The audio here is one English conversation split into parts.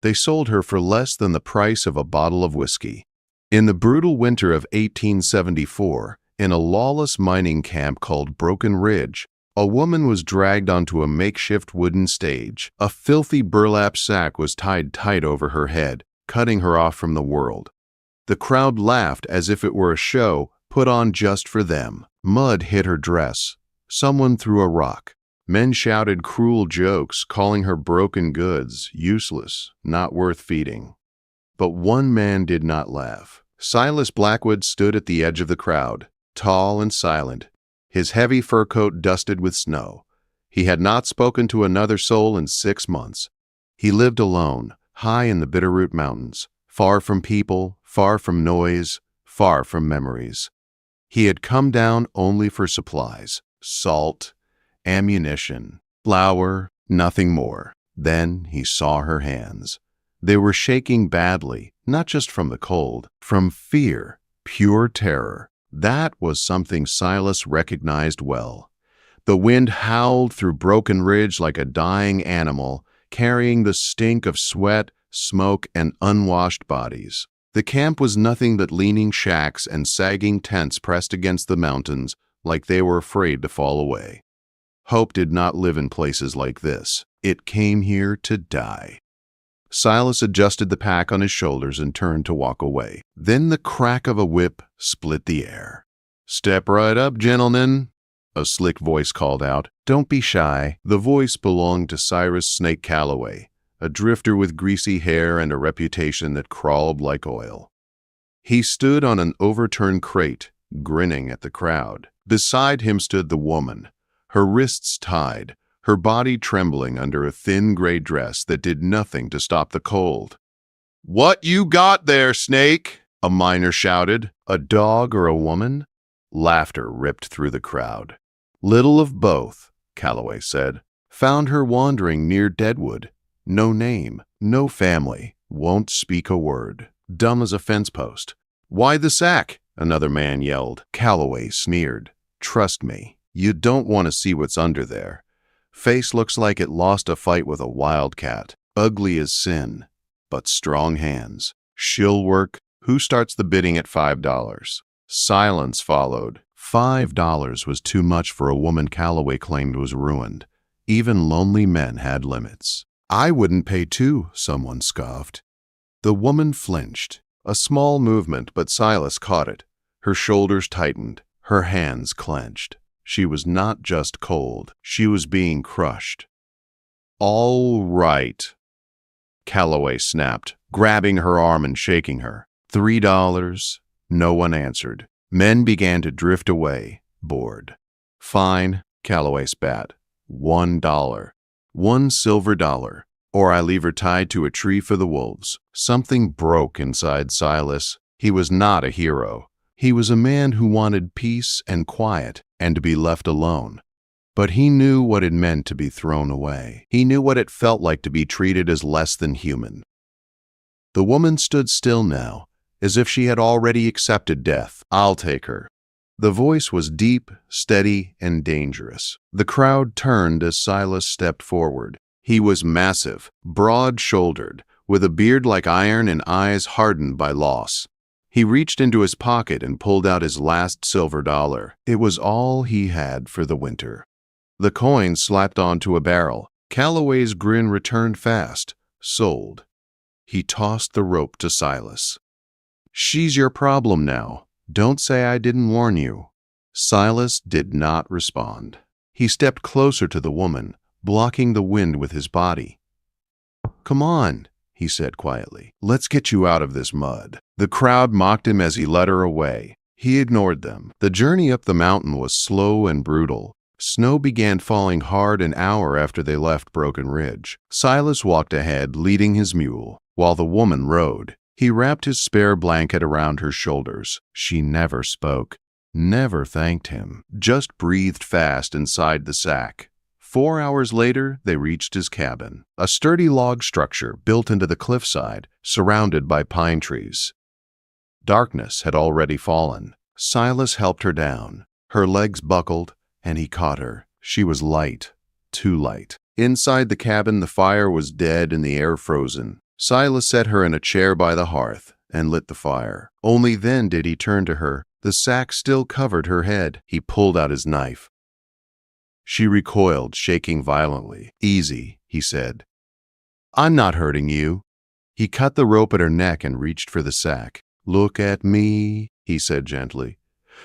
They sold her for less than the price of a bottle of whiskey. In the brutal winter of 1874, in a lawless mining camp called Broken Ridge, a woman was dragged onto a makeshift wooden stage. A filthy burlap sack was tied tight over her head, cutting her off from the world. The crowd laughed as if it were a show put on just for them. Mud hit her dress. Someone threw a rock. Men shouted cruel jokes, calling her broken goods, useless, not worth feeding. But one man did not laugh. Silas Blackwood stood at the edge of the crowd, tall and silent, his heavy fur coat dusted with snow. He had not spoken to another soul in 6 months. He lived alone, high in the Bitterroot Mountains, far from people, far from noise, far from memories. He had come down only for supplies, salt, ammunition, flour, nothing more. Then he saw her hands. They were shaking badly, not just from the cold, from fear, pure terror. That was something Silas recognized well. The wind howled through Broken Ridge like a dying animal, carrying the stink of sweat, smoke, and unwashed bodies. The camp was nothing but leaning shacks and sagging tents pressed against the mountains like they were afraid to fall away. Hope did not live in places like this. It came here to die. Silas adjusted the pack on his shoulders and turned to walk away. Then the crack of a whip split the air. "Step right up, gentlemen," a slick voice called out. "Don't be shy." The voice belonged to Cyrus Snake Calloway, a drifter with greasy hair and a reputation that crawled like oil. He stood on an overturned crate, grinning at the crowd. Beside him stood the woman, her wrists tied, her body trembling under a thin gray dress that did nothing to stop the cold. "What you got there, Snake?" a miner shouted. "A dog or a woman?" Laughter ripped through the crowd. "Little of both," Calloway said. "Found her wandering near Deadwood. No name, no family, won't speak a word. Dumb as a fence post." "Why the sack?" another man yelled. Calloway sneered. "Trust me, you don't want to see what's under there. Face looks like it lost a fight with a wildcat. Ugly as sin, but strong hands. She'll work. Who starts the bidding at $5? Silence followed. $5 was too much for a woman Calloway claimed was ruined. Even lonely men had limits. "I wouldn't pay $2, someone scoffed. The woman flinched. A small movement, but Silas caught it. Her shoulders tightened. Her hands clenched. She was not just cold. She was being crushed. "All right," Calloway snapped, grabbing her arm and shaking her. $3. No one answered. Men began to drift away, bored. "Fine," Calloway spat. $1. $1 silver dollar. Or I leave her tied to a tree for the wolves. Something broke inside Silas. He was not a hero. He was a man who wanted peace and quiet and to be left alone. But he knew what it meant to be thrown away. He knew what it felt like to be treated as less than human. The woman stood still now, as if she had already accepted death. "I'll take her." The voice was deep, steady, and dangerous. The crowd turned as Silas stepped forward. He was massive, broad-shouldered, with a beard like iron and eyes hardened by loss. He reached into his pocket and pulled out his last silver dollar. It was all he had for the winter. The coin slapped onto a barrel. Calloway's grin returned fast. Sold. He tossed the rope to Silas. "She's your problem now. Don't say I didn't warn you." Silas did not respond. He stepped closer to the woman, blocking the wind with his body. "Come on," he said quietly. "Let's get you out of this mud." The crowd mocked him as he led her away. He ignored them. The journey up the mountain was slow and brutal. Snow began falling hard an hour after they left Broken Ridge. Silas walked ahead, leading his mule, while the woman rode. He wrapped his spare blanket around her shoulders. She never spoke, never thanked him, just breathed fast inside the sack. 4 hours later, they reached his cabin, a sturdy log structure built into the cliffside, surrounded by pine trees. Darkness had already fallen. Silas helped her down. Her legs buckled, and he caught her. She was light, too light. Inside the cabin, the fire was dead and the air frozen. Silas set her in a chair by the hearth and lit the fire. Only then did he turn to her. The sack still covered her head. He pulled out his knife. She recoiled, shaking violently. "Easy," he said. "I'm not hurting you." He cut the rope at her neck and reached for the sack. "Look at me," he said gently.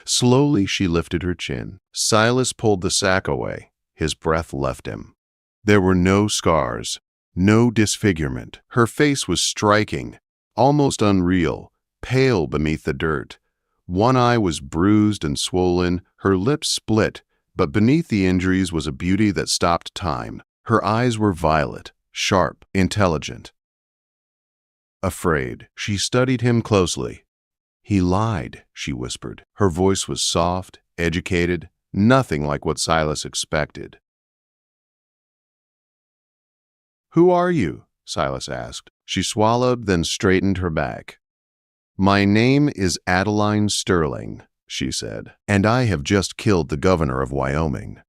Slowly she lifted her chin. Silas pulled the sack away. His breath left him. There were no scars, no disfigurement. Her face was striking, almost unreal, pale beneath the dirt. One eye was bruised and swollen, her lips split, but beneath the injuries was a beauty that stopped time. Her eyes were violet, sharp, intelligent. Afraid, she studied him closely. "He lied," she whispered. Her voice was soft, educated, nothing like what Silas expected. "Who are you?" Silas asked. She swallowed, then straightened her back. "My name is Adeline Sterling," she said, "and I have just killed the governor of Wyoming."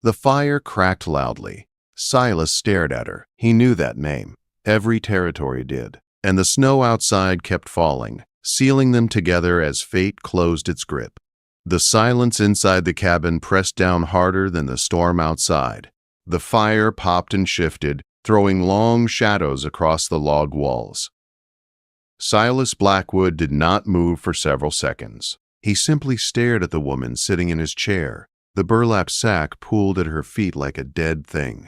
The fire cracked loudly. Silas stared at her. He knew that name. Every territory did. And the snow outside kept falling, sealing them together as fate closed its grip. The silence inside the cabin pressed down harder than the storm outside. The fire popped and shifted, throwing long shadows across the log walls. Silas Blackwood did not move for several seconds. He simply stared at the woman sitting in his chair. The burlap sack pooled at her feet like a dead thing.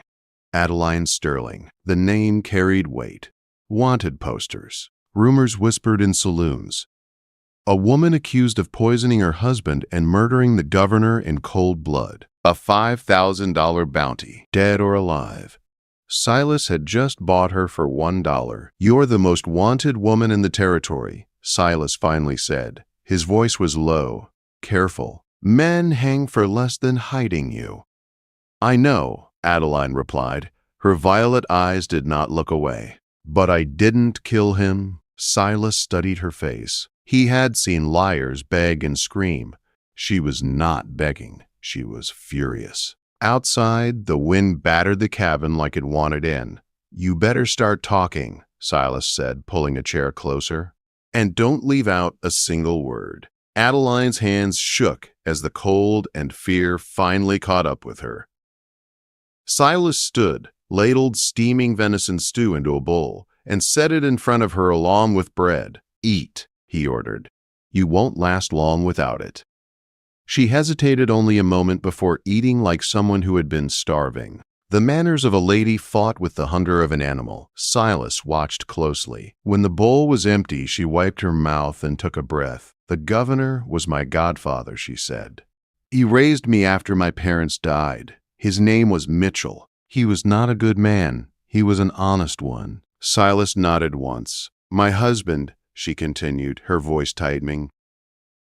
Adeline Sterling. The name carried weight. Wanted posters. Rumors whispered in saloons. A woman accused of poisoning her husband and murdering the governor in cold blood. A $5,000 bounty, dead or alive. Silas had just bought her for $1. "You're the most wanted woman in the territory," Silas finally said. His voice was low, careful. "Men hang for less than hiding you." "I know," Adeline replied. Her violet eyes did not look away. "But I didn't kill him." Silas studied her face. He had seen liars beg and scream. She was not begging. She was furious. Outside, the wind battered the cabin like it wanted in. "You better start talking," Silas said, pulling a chair closer. "And don't leave out a single word." Adeline's hands shook as the cold and fear finally caught up with her. Silas stood, ladled steaming venison stew into a bowl, and set it in front of her along with bread. "Eat," he ordered. "You won't last long without it." She hesitated only a moment before eating like someone who had been starving. The manners of a lady fought with the hunger of an animal. Silas watched closely. When the bowl was empty, she wiped her mouth and took a breath. "The governor was my godfather," she said. "He raised me after my parents died. His name was Mitchell. He was not a good man. He was an honest one." Silas nodded once. "My husband," she continued, her voice tightening,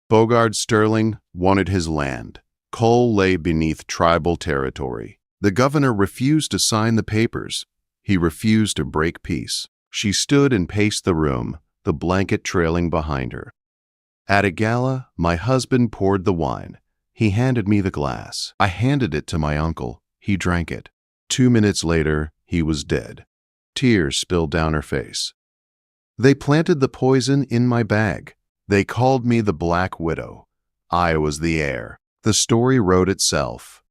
"Bogard Sterling, wanted his land. Coal lay beneath tribal territory. The governor refused to sign the papers. He refused to break peace." She stood and paced the room, the blanket trailing behind her. "At a gala, my husband poured the wine. He handed me the glass. I handed it to my uncle. He drank it. 2 minutes later, he was dead." Tears spilled down her face. "They planted the poison in my bag. They called me the Black Widow. I was the heir." The story wrote itself.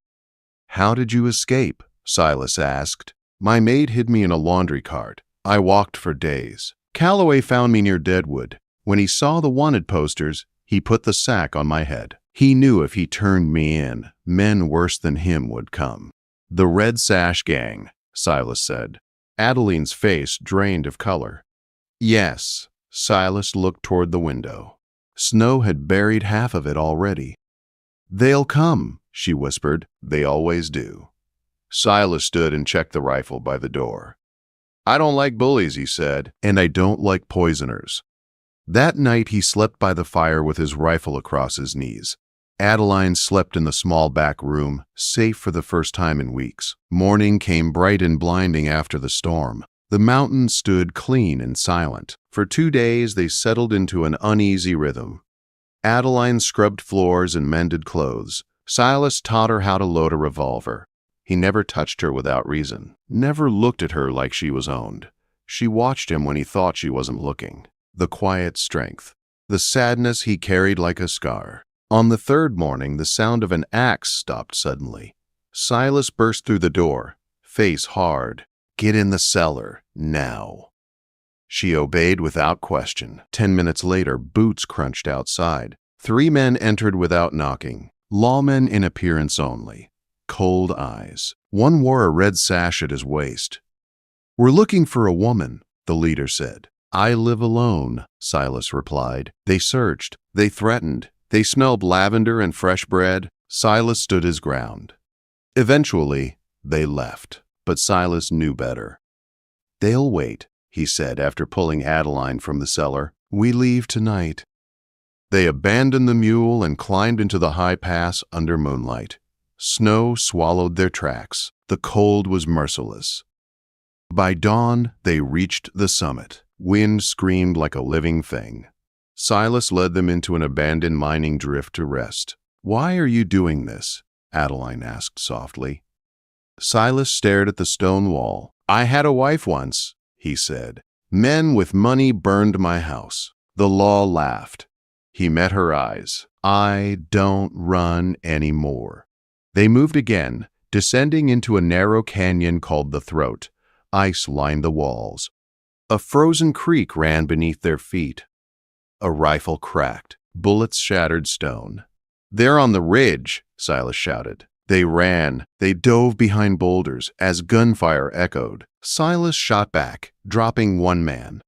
"How did you escape?" Silas asked. "My maid hid me in a laundry cart. I walked for days. Calloway found me near Deadwood. When he saw the wanted posters, he put the sack on my head. He knew if he turned me in, men worse than him would come." "The Red Sash Gang," Silas said. Adeline's face drained of color. "Yes." Silas looked toward the window. Snow had buried half of it already. "They'll come," she whispered. "They always do." Silas stood and checked the rifle by the door. "I don't like bullies," he said, "and I don't like poisoners." That night he slept by the fire with his rifle across his knees. Adeline slept in the small back room, safe for the first time in weeks. Morning came bright and blinding after the storm. The mountains stood clean and silent. For 2 days they settled into an uneasy rhythm. Adeline scrubbed floors and mended clothes. Silas taught her how to load a revolver. He never touched her without reason, never looked at her like she was owned. She watched him when he thought she wasn't looking. The quiet strength. The sadness he carried like a scar. On the third morning, the sound of an axe stopped suddenly. Silas burst through the door, face hard. "Get in the cellar, now." She obeyed without question. 10 minutes later, boots crunched outside. 3 men entered without knocking. Lawmen in appearance only. Cold eyes. One wore a red sash at his waist. "We're looking for a woman," the leader said. "I live alone," Silas replied. They searched. They threatened. They smelled lavender and fresh bread. Silas stood his ground. Eventually, they left, but Silas knew better. "They'll wait," he said after pulling Adeline from the cellar. "We leave tonight." They abandoned the mule and climbed into the high pass under moonlight. Snow swallowed their tracks. The cold was merciless. By dawn, they reached the summit. Wind screamed like a living thing. Silas led them into an abandoned mining drift to rest. "Why are you doing this?" Adeline asked softly. Silas stared at the stone wall. "I had a wife once," he said. "Men with money burned my house." The law laughed. He met her eyes. "I don't run anymore." They moved again, descending into a narrow canyon called the Throat. Ice lined the walls. A frozen creek ran beneath their feet. A rifle cracked. Bullets shattered stone. "They're on the ridge," Silas shouted. They ran. They dove behind boulders as gunfire echoed. Silas shot back, dropping one man.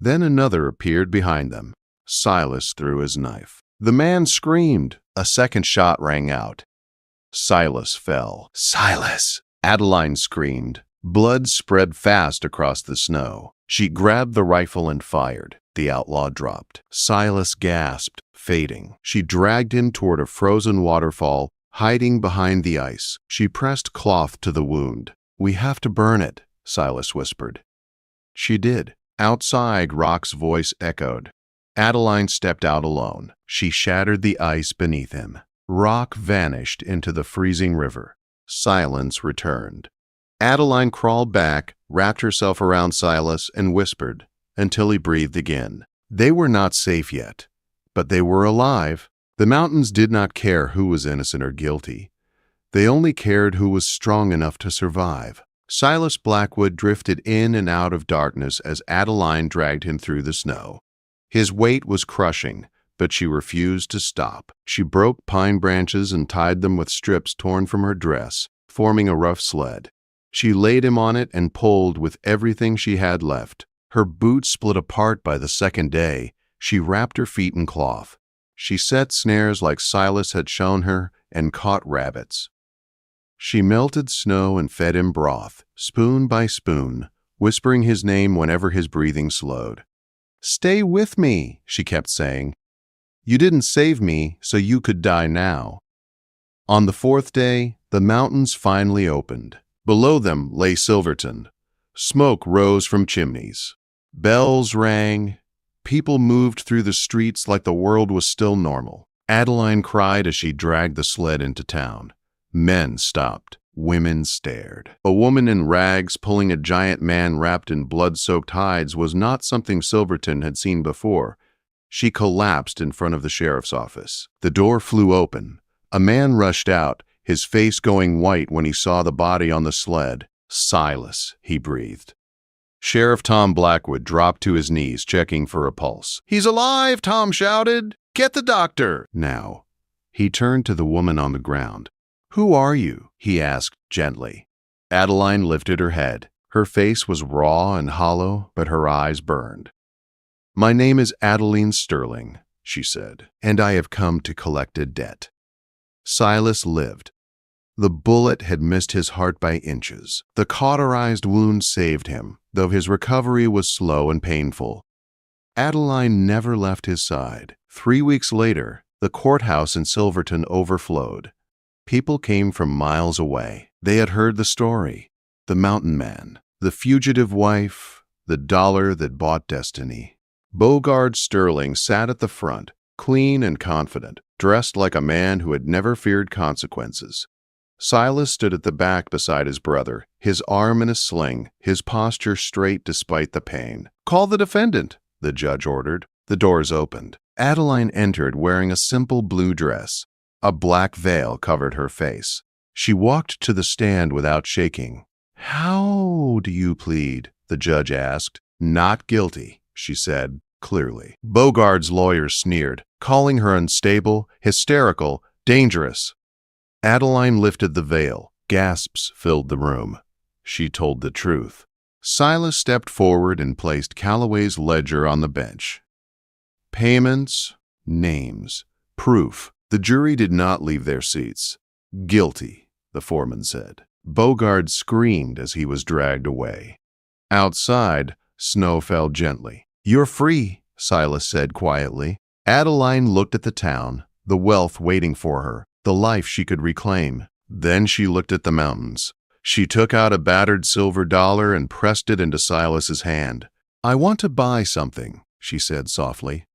Then another appeared behind them. Silas threw his knife. The man screamed. A second shot rang out. Silas fell. "Silas!" Adeline screamed. Blood spread fast across the snow. She grabbed the rifle and fired. The outlaw dropped. Silas gasped, fading. She dragged him toward a frozen waterfall, hiding behind the ice. She pressed cloth to the wound. "We have to burn it," Silas whispered. She did. Outside, Rock's voice echoed. Adeline stepped out alone. She shattered the ice beneath him. Rock vanished into the freezing river. Silence returned. Adeline crawled back, wrapped herself around Silas, and whispered until he breathed again. They were not safe yet, but they were alive. The mountains did not care who was innocent or guilty. They only cared who was strong enough to survive. Silas Blackwood drifted in and out of darkness as Adeline dragged him through the snow. His weight was crushing, but she refused to stop. She broke pine branches and tied them with strips torn from her dress, forming a rough sled. She laid him on it and pulled with everything she had left. Her boots split apart by the second day. She wrapped her feet in cloth. She set snares like Silas had shown her and caught rabbits. She melted snow and fed him broth, spoon by spoon, whispering his name whenever his breathing slowed. "Stay with me," she kept saying. "You didn't save me, so you could die now." On the fourth day, the mountains finally opened. Below them lay Silverton. Smoke rose from chimneys. Bells rang. People moved through the streets like the world was still normal. Adeline cried as she dragged the sled into town. Men stopped. Women stared. A woman in rags pulling a giant man wrapped in blood-soaked hides was not something Silverton had seen before. She collapsed in front of the sheriff's office. The door flew open. A man rushed out, his face going white when he saw the body on the sled. "Silas," he breathed. Sheriff Tom Blackwood dropped to his knees, checking for a pulse. "He's alive!" Tom shouted. "Get the doctor!" Now. He turned to the woman on the ground. "Who are you?" he asked gently. Adeline lifted her head. Her face was raw and hollow, but her eyes burned. "My name is Adeline Sterling," she said, "and I have come to collect a debt." Silas lived. The bullet had missed his heart by inches. The cauterized wound saved him, though his recovery was slow and painful. Adeline never left his side. 3 weeks later, the courthouse in Silverton overflowed. People came from miles away. They had heard the story. The mountain man, the fugitive wife, the dollar that bought destiny. Bogard Sterling sat at the front, clean and confident, dressed like a man who had never feared consequences. Silas stood at the back beside his brother, his arm in a sling, his posture straight despite the pain. "Call the defendant," the judge ordered. The doors opened. Adeline entered wearing a simple blue dress. A black veil covered her face. She walked to the stand without shaking. "How do you plead?" the judge asked. "Not guilty," she said, clearly. Bogart's lawyer sneered, calling her unstable, hysterical, dangerous. Adeline lifted the veil. Gasps filled the room. She told the truth. Silas stepped forward and placed Calloway's ledger on the bench. Payments, names, proof. The jury did not leave their seats. "Guilty," the foreman said. Bogart screamed as he was dragged away. Outside, snow fell gently. "You're free," Silas said quietly. Adeline looked at the town, the wealth waiting for her, the life she could reclaim. Then she looked at the mountains. She took out a battered silver dollar and pressed it into Silas's hand. "I want to buy something," she said softly.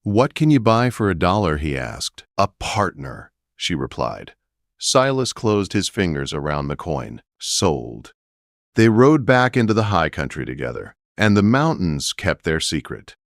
"What can you buy for $1?" he asked. "A partner," she replied. Silas closed his fingers around the coin. Sold. They rode back into the high country together, and the mountains kept their secret.